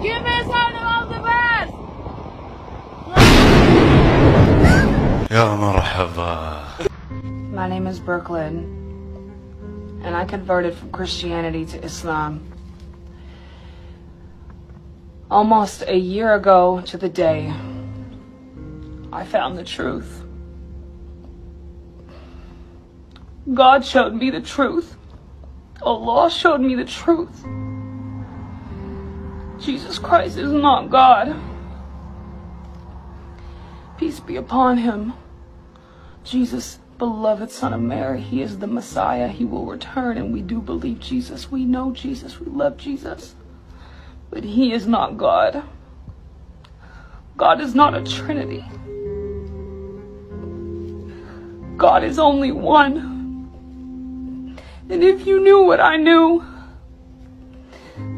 Give me a sign of the best! يا مرحبا. My name is Brooklyn, and I converted from Christianity to Islam almost a year ago to the day I found the truth. God showed me the truth. Allah showed me the truth. Jesus Christ is not God. Peace be upon him. Jesus, beloved Son of Mary, he is the Messiah. He will return, and we do believe Jesus. We know Jesus. We love Jesus. But he is not God. God is not a Trinity. God is only one. And if you knew what I knew,